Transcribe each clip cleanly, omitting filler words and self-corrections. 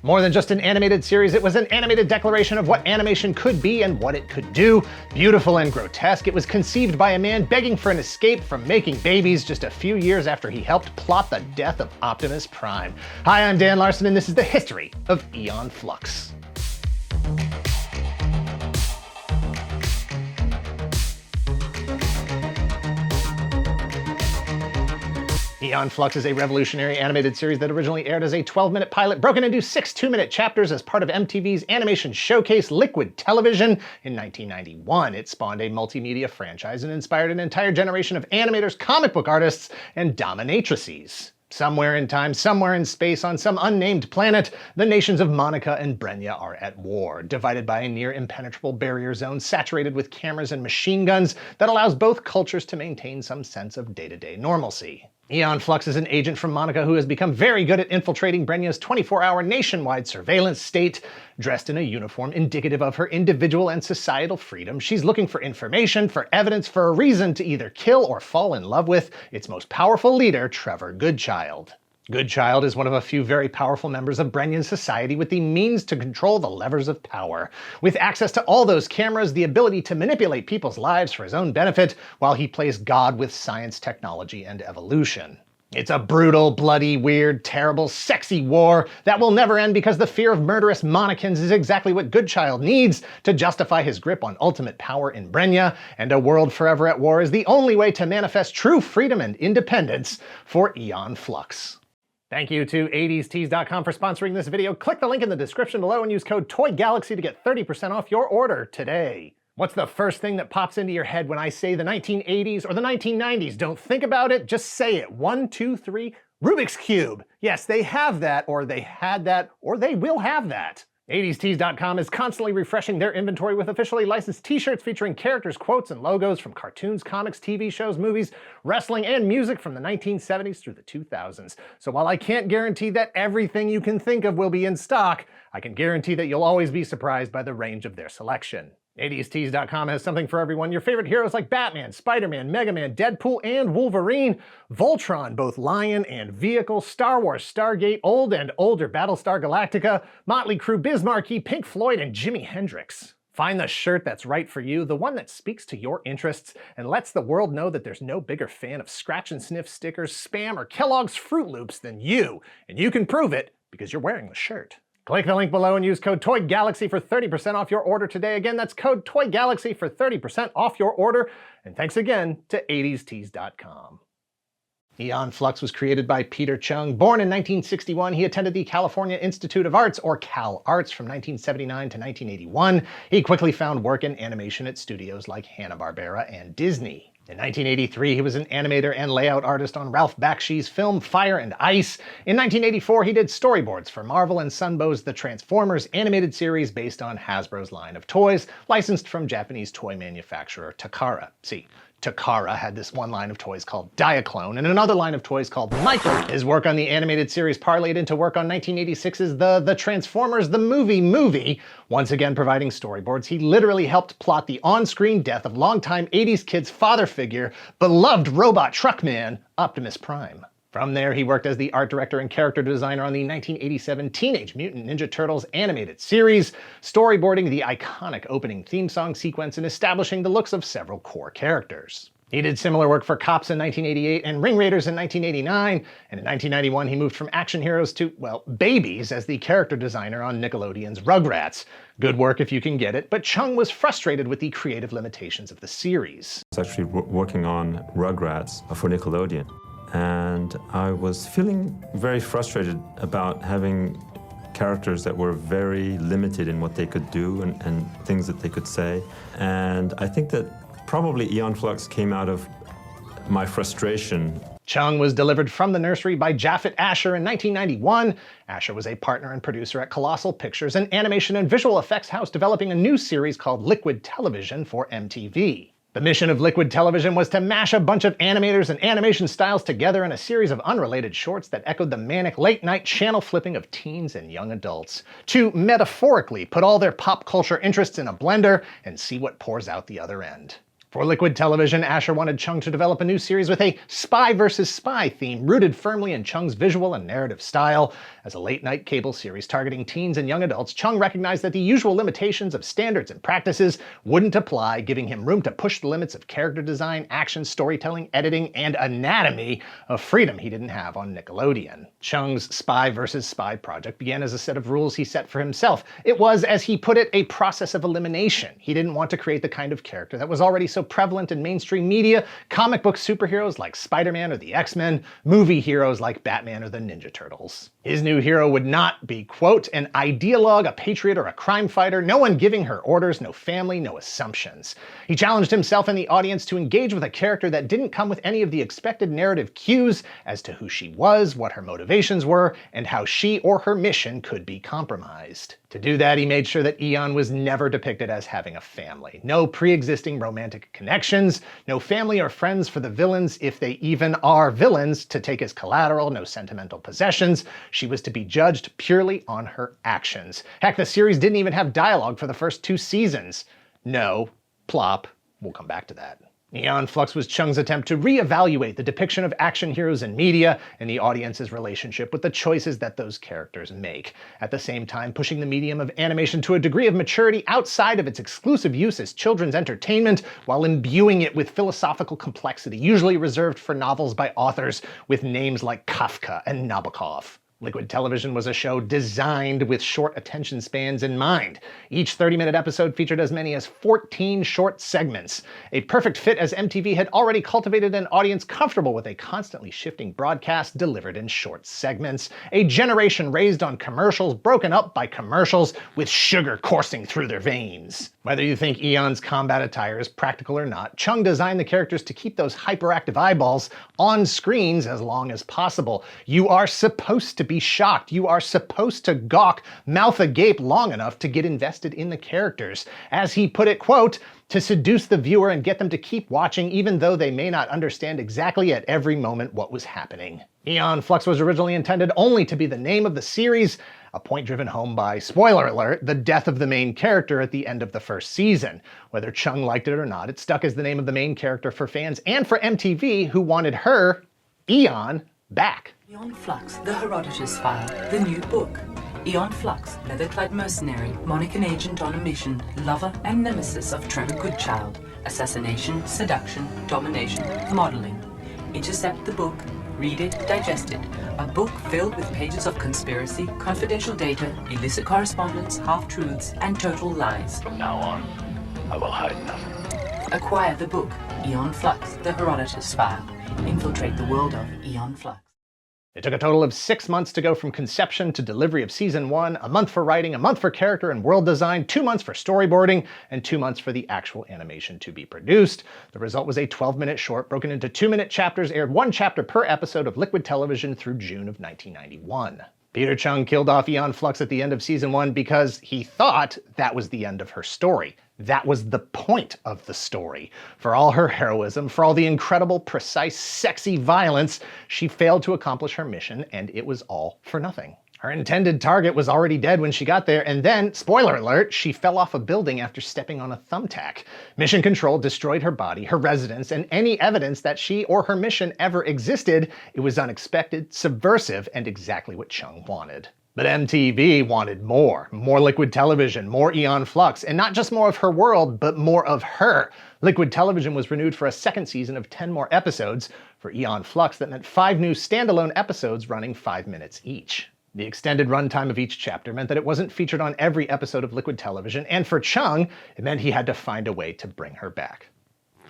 More than just an animated series, it was an animated declaration of what animation could be and what it could do. Beautiful and grotesque, it was conceived by a man begging for an escape from making babies just a few years after he helped plot the death of Optimus Prime. Hi, I'm Dan Larson, and this is the history of Eon Flux. Eon Flux is a revolutionary animated series that originally aired as a 12-minute pilot broken into 6 2-minute chapters as part of MTV's animation showcase Liquid Television in 1991. It spawned a multimedia franchise and inspired an entire generation of animators, comic book artists, and dominatrices. Somewhere in time, somewhere in space, on some unnamed planet, the nations of Monica and Brna are at war, divided by a near-impenetrable barrier zone saturated with cameras and machine guns that allows both cultures to maintain some sense of day-to-day normalcy. Eon Flux is an agent from Monica who has become very good at infiltrating Brna's 24-hour nationwide surveillance state. Dressed in a uniform indicative of her individual and societal freedom, she's looking for information, for evidence, for a reason to either kill or fall in love with its most powerful leader, Trevor Goodchild. Goodchild is one of a few very powerful members of Brenian society with the means to control the levers of power. With access to all those cameras, the ability to manipulate people's lives for his own benefit, while he plays God with science, technology, and evolution. It's a brutal, bloody, weird, terrible, sexy war that will never end because the fear of murderous Monicans is exactly what Goodchild needs to justify his grip on ultimate power in Brna, and a world forever at war is the only way to manifest true freedom and independence for Eon Flux. Thank you to 80stees.com for sponsoring this video. Click the link in the description below and use code TOYGALAXY to get 30% off your order today. What's the first thing that pops into your head when I say the 1980s or the 1990s? Don't think about it, just say it. 1, 2, 3, Rubik's Cube. Yes, they have that, or they had that, or they will have that. 80stees.com is constantly refreshing their inventory with officially licensed t-shirts featuring characters, quotes, and logos from cartoons, comics, TV shows, movies, wrestling, and music from the 1970s through the 2000s. So while I can't guarantee that everything you can think of will be in stock, I can guarantee that you'll always be surprised by the range of their selection. 80stees.com has something for everyone. Your favorite heroes like Batman, Spider-Man, Mega Man, Deadpool, and Wolverine, Voltron, both Lion and Vehicle, Star Wars, Stargate, old and older Battlestar Galactica, Motley Crue, Biz Markie, Pink Floyd, and Jimi Hendrix. Find the shirt that's right for you, the one that speaks to your interests, and lets the world know that there's no bigger fan of scratch and sniff stickers, Spam, or Kellogg's Fruit Loops than you. And you can prove it because you're wearing the shirt. Click the link below and use code TOYGALAXY for 30% off your order today. Again, that's code TOYGALAXY for 30% off your order. And thanks again to 80stees.com. Eon Flux was created by Peter Chung. Born in 1961, he attended the California Institute of Arts, or Cal Arts, from 1979 to 1981. He quickly found work in animation at studios like Hanna-Barbera and Disney. In 1983, he was an animator and layout artist on Ralph Bakshi's film Fire and Ice. In 1984, he did storyboards for Marvel and Sunbow's The Transformers animated series based on Hasbro's line of toys, licensed from Japanese toy manufacturer Takara. See, Takara had this one line of toys called Diaclone and another line of toys called Micro. His work on the animated series parlayed into work on 1986's The Transformers the movie. Once again providing storyboards, he literally helped plot the on-screen death of longtime 80s kids' father figure, beloved robot truckman, Optimus Prime. From there, he worked as the art director and character designer on the 1987 Teenage Mutant Ninja Turtles animated series, storyboarding the iconic opening theme song sequence and establishing the looks of several core characters. He did similar work for Cops in 1988 and Ring Raiders in 1989, and in 1991 he moved from action heroes to, well, babies as the character designer on Nickelodeon's Rugrats. Good work if you can get it, but Chung was frustrated with the creative limitations of the series. I was actually working on Rugrats for Nickelodeon. And I was feeling very frustrated about having characters that were very limited in what they could do and things that they could say. And I think that probably Eon Flux came out of my frustration. Chung was delivered from the nursery by Japhet Asher in 1991. Asher was a partner and producer at Colossal Pictures, an animation and visual effects house developing a new series called Liquid Television for MTV. The mission of Liquid Television was to mash a bunch of animators and animation styles together in a series of unrelated shorts that echoed the manic late-night channel flipping of teens and young adults. To metaphorically put all their pop culture interests in a blender and see what pours out the other end. For Liquid Television, Asher wanted Chung to develop a new series with a spy versus spy theme rooted firmly in Chung's visual and narrative style. As a late-night cable series targeting teens and young adults, Chung recognized that the usual limitations of standards and practices wouldn't apply, giving him room to push the limits of character design, action, storytelling, editing, and anatomy, a freedom he didn't have on Nickelodeon. Chung's spy versus spy project began as a set of rules he set for himself. It was, as he put it, a process of elimination. He didn't want to create the kind of character that was already so prevalent in mainstream media: comic book superheroes like Spider-Man or the X-Men, movie heroes like Batman or the Ninja Turtles. His new hero would not be, quote, an ideologue, a patriot, or a crime fighter, no one giving her orders, no family, no assumptions. He challenged himself and the audience to engage with a character that didn't come with any of the expected narrative cues as to who she was, what her motivations were, and how she or her mission could be compromised. To do that, he made sure that Eon was never depicted as having a family. No pre-existing romantic connections, no family or friends for the villains, if they even are villains, to take as collateral, no sentimental possessions. She was to be judged purely on her actions. Heck, the series didn't even have dialogue for the first 2 seasons. No, plop, we'll come back to that. Eon Flux was Chung's attempt to re-evaluate the depiction of action heroes in media and the audience's relationship with the choices that those characters make, at the same time pushing the medium of animation to a degree of maturity outside of its exclusive use as children's entertainment, while imbuing it with philosophical complexity usually reserved for novels by authors with names like Kafka and Nabokov. Liquid Television was a show designed with short attention spans in mind. Each 30-minute episode featured as many as 14 short segments, a perfect fit as MTV had already cultivated an audience comfortable with a constantly shifting broadcast delivered in short segments, a generation raised on commercials broken up by commercials with sugar coursing through their veins. Whether you think Eon's combat attire is practical or not, Chung designed the characters to keep those hyperactive eyeballs on screens as long as possible. You are supposed to be shocked. You are supposed to gawk, mouth agape long enough to get invested in the characters. As he put it, quote, to seduce the viewer and get them to keep watching even though they may not understand exactly at every moment what was happening. Eon Flux was originally intended only to be the name of the series, a point driven home by, spoiler alert, the death of the main character at the end of the first season. Whether Chung liked it or not, it stuck as the name of the main character for fans and for MTV, who wanted her, Eon, back. Eon Flux, the Herodotus file, the new book. Eon Flux, leather-clad mercenary, Monican agent on a mission, lover and nemesis of Trevor Goodchild, assassination, seduction, domination, modeling. Intercept the book, read it, digest it. A book filled with pages of conspiracy, confidential data, illicit correspondence, half-truths, and total lies. From now on, I will hide nothing. Acquire the book, Eon Flux, the Herodotus file. Infiltrate the world of Eon Flux. It took a total of 6 months to go from conception to delivery of season 1, a month for writing, a month for character and world design, 2 months for storyboarding, and 2 months for the actual animation to be produced. The result was a 12-minute short broken into 2-minute chapters, aired 1 chapter per episode of Liquid Television through June of 1991. Peter Chung killed off Eon Flux at the end of season 1 because he thought that was the end of her story. That was the point of the story. For all her heroism, for all the incredible, precise, sexy violence, she failed to accomplish her mission, and it was all for nothing. Her intended target was already dead when she got there, and then, spoiler alert, she fell off a building after stepping on a thumbtack. Mission Control destroyed her body, her residence, and any evidence that she or her mission ever existed. It was unexpected, subversive, and exactly what Chung wanted. But MTV wanted more. More Liquid Television, more Eon Flux, and not just more of her world, but more of her. Liquid Television was renewed for a second season of 10 more episodes. For Eon Flux, that meant 5 new standalone episodes running 5 minutes each. The extended runtime of each chapter meant that it wasn't featured on every episode of Liquid Television, and for Chung, it meant he had to find a way to bring her back.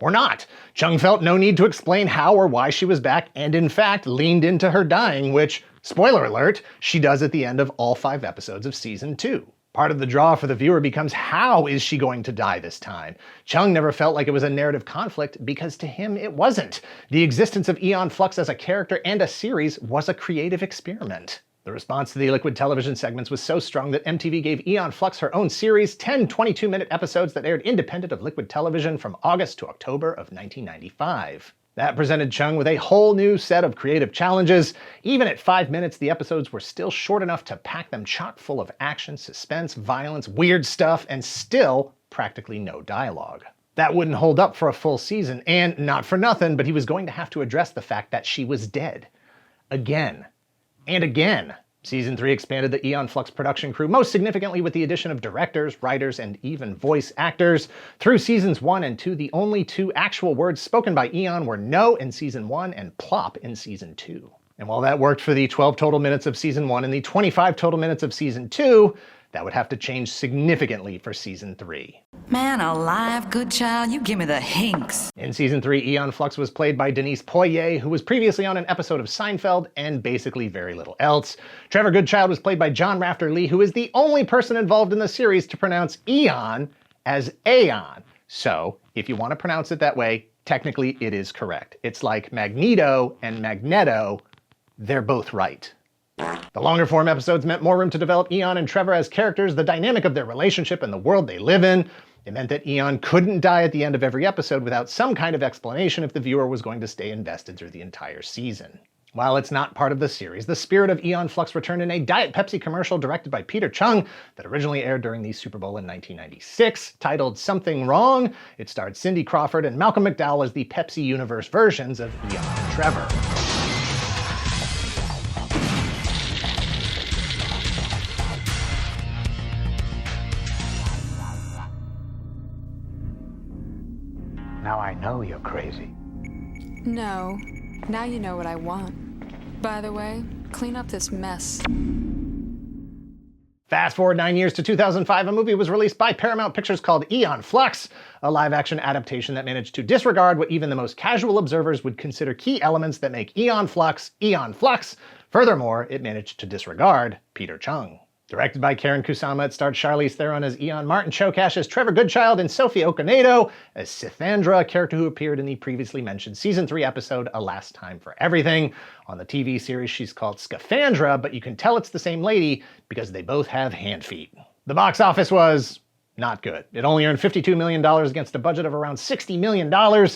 Or not. Chung felt no need to explain how or why she was back, and in fact leaned into her dying, which, spoiler alert, she does at the end of all 5 episodes of season 2. Part of the draw for the viewer becomes, how is she going to die this time? Chung never felt like it was a narrative conflict because to him it wasn't. The existence of Eon Flux as a character and a series was a creative experiment. The response to the Liquid Television segments was so strong that MTV gave Eon Flux her own series, 10 22-minute episodes that aired independent of Liquid Television from August to October of 1995. That presented Chung with a whole new set of creative challenges. Even at 5 minutes, the episodes were still short enough to pack them chock full of action, suspense, violence, weird stuff, and still practically no dialogue. That wouldn't hold up for a full season, and not for nothing, but he was going to have to address the fact that she was dead. Again. And again. Season 3 expanded the Eon Flux production crew, most significantly with the addition of directors, writers, and even voice actors. Through seasons 1 and 2, the only two actual words spoken by Eon were no in season 1 and plop in season 2. And while that worked for the 12 total minutes of season 1 and the 25 total minutes of season 2, that would have to change significantly for season 3. Man alive, good child, you give me the hinks. In season 3, Eon Flux was played by Denise Poirier, who was previously on an episode of Seinfeld and basically very little else. Trevor Goodchild was played by John Rafter Lee, who is the only person involved in the series to pronounce Eon as Aeon. So, if you want to pronounce it that way, technically it is correct. It's like Magneto and Magneto, they're both right. The longer form episodes meant more room to develop Eon and Trevor as characters, the dynamic of their relationship, and the world they live in. It meant that Eon couldn't die at the end of every episode without some kind of explanation if the viewer was going to stay invested through the entire season. While it's not part of the series, the spirit of Eon Flux returned in a Diet Pepsi commercial directed by Peter Chung that originally aired during the Super Bowl in 1996. Titled Something Wrong, it starred Cindy Crawford and Malcolm McDowell as the Pepsi Universe versions of Eon and Trevor. Now I know you're crazy. No. Now you know what I want. By the way, clean up this mess. Fast forward 9 years to 2005, a movie was released by Paramount Pictures called Eon Flux, a live-action adaptation that managed to disregard what even the most casual observers would consider key elements that make Eon Flux, Eon Flux. Furthermore, it managed to disregard Peter Chung. Directed by Karen Kusama, it starred Charlize Theron as Eon, Martin Chokash as Trevor Goodchild, and Sophie Okonedo as Sithandra, a character who appeared in the previously mentioned Season 3 episode A Last Time for Everything. On the TV series, she's called Scaphandra, but you can tell it's the same lady because they both have hand feet. The box office was not good. It only earned $52 million against a budget of around $60 million.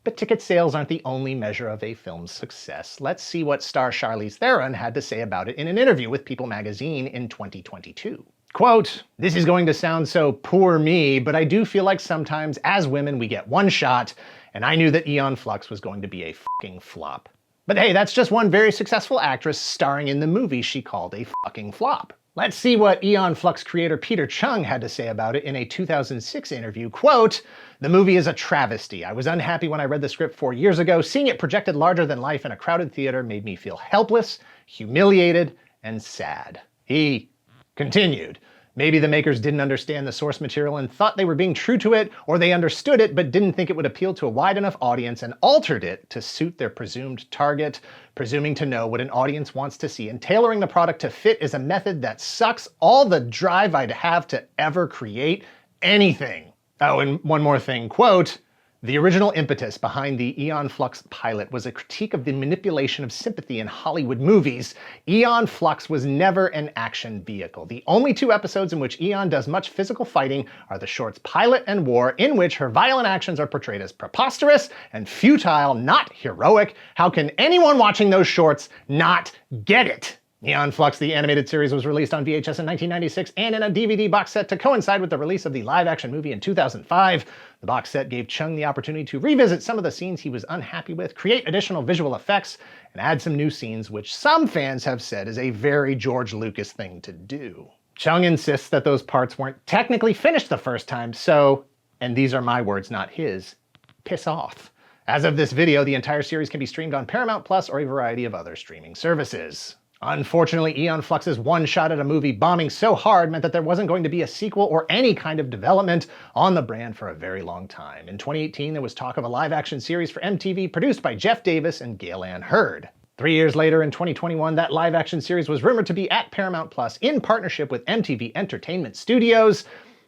But ticket sales aren't the only measure of a film's success. Let's see what star Charlize Theron had to say about it in an interview with People magazine in 2022. Quote, "This is going to sound so poor me, but I do feel like sometimes as women we get one shot, and I knew that Eon Flux was going to be a fucking flop. But hey, that's just one very successful actress starring in the movie she called a fucking flop." Let's see what Eon Flux creator Peter Chung had to say about it in a 2006 interview. Quote, "The movie is a travesty. I was unhappy when I read the script 4 years ago. Seeing it projected larger than life in a crowded theater made me feel helpless, humiliated, and sad." He continued, "Maybe the makers didn't understand the source material and thought they were being true to it, or they understood it but didn't think it would appeal to a wide enough audience and altered it to suit their presumed target. Presuming to know what an audience wants to see and tailoring the product to fit is a method that sucks all the drive I'd have to ever create anything." Oh, and one more thing, quote, "The original impetus behind the Eon Flux pilot was a critique of the manipulation of sympathy in Hollywood movies. Eon Flux was never an action vehicle. The only 2 episodes in which Eon does much physical fighting are the shorts Pilot and War, in which her violent actions are portrayed as preposterous and futile, not heroic. How can anyone watching those shorts not get it?" Eon Flux, the animated series, was released on VHS in 1996 and in a DVD box set to coincide with the release of the live-action movie in 2005. The box set gave Chung the opportunity to revisit some of the scenes he was unhappy with, create additional visual effects, and add some new scenes, which some fans have said is a very George Lucas thing to do. Chung insists that those parts weren't technically finished the first time, so, and these are my words, not his, piss off. As of this video, the entire series can be streamed on Paramount Plus or a variety of other streaming services. Unfortunately, Eon Flux's one shot at a movie bombing so hard meant that there wasn't going to be a sequel or any kind of development on the brand for a very long time. In 2018, there was talk of a live-action series for MTV produced by Jeff Davis and Gail Ann Hurd. 3 years later, in 2021, that live-action series was rumored to be at Paramount Plus in partnership with MTV Entertainment Studios.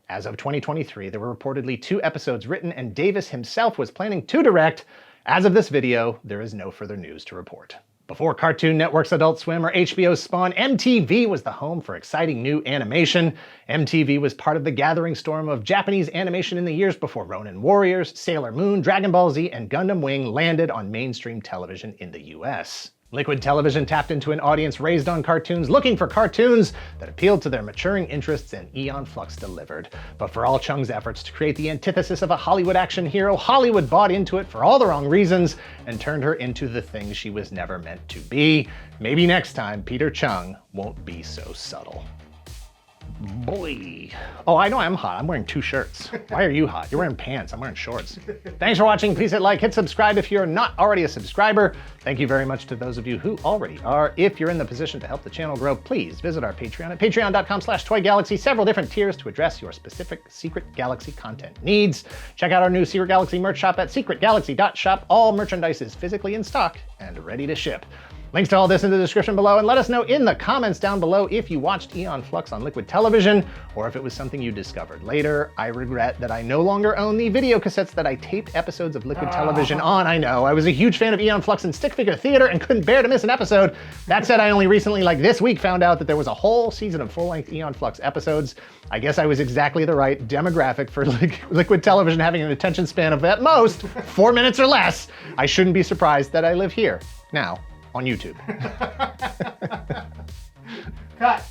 As of 2023, there were reportedly 2 episodes written, and Davis himself was planning to direct. As of this video, there is no further news to report. Before Cartoon Network's Adult Swim or HBO's Spawn, MTV was the home for exciting new animation. MTV was part of the gathering storm of Japanese animation in the years before Ronin Warriors, Sailor Moon, Dragon Ball Z, and Gundam Wing landed on mainstream television in the US. Liquid Television tapped into an audience raised on cartoons looking for cartoons that appealed to their maturing interests, and Eon Flux delivered. But for all Chung's efforts to create the antithesis of a Hollywood action hero, Hollywood bought into it for all the wrong reasons and turned her into the thing she was never meant to be. Maybe next time Peter Chung won't be so subtle. Boy. Oh, I know I'm hot. I'm wearing 2 shirts. Why are you hot? You're wearing pants. I'm wearing shorts. Thanks for watching. Please hit like, hit subscribe if you're not already a subscriber. Thank you very much to those of you who already are. If you're in the position to help the channel grow, please visit our Patreon at patreon.com/toygalaxy. Several different tiers to address your specific Secret Galaxy content needs. Check out our new Secret Galaxy merch shop at secretgalaxy.shop. All merchandise is physically in stock and ready to ship. Links to all this in the description below, and let us know in the comments down below if you watched Eon Flux on Liquid Television, or if it was something you discovered later. I regret that I no longer own the video cassettes that I taped episodes of Liquid Television on. I know, I was a huge fan of Eon Flux and stick figure theater and couldn't bear to miss an episode. That said, I only recently, like this week, found out that there was a whole season of full-length Eon Flux episodes. I guess I was exactly the right demographic for Liquid Television having an attention span of at most 4 minutes or less. I shouldn't be surprised that I live here, now, on YouTube. Cut.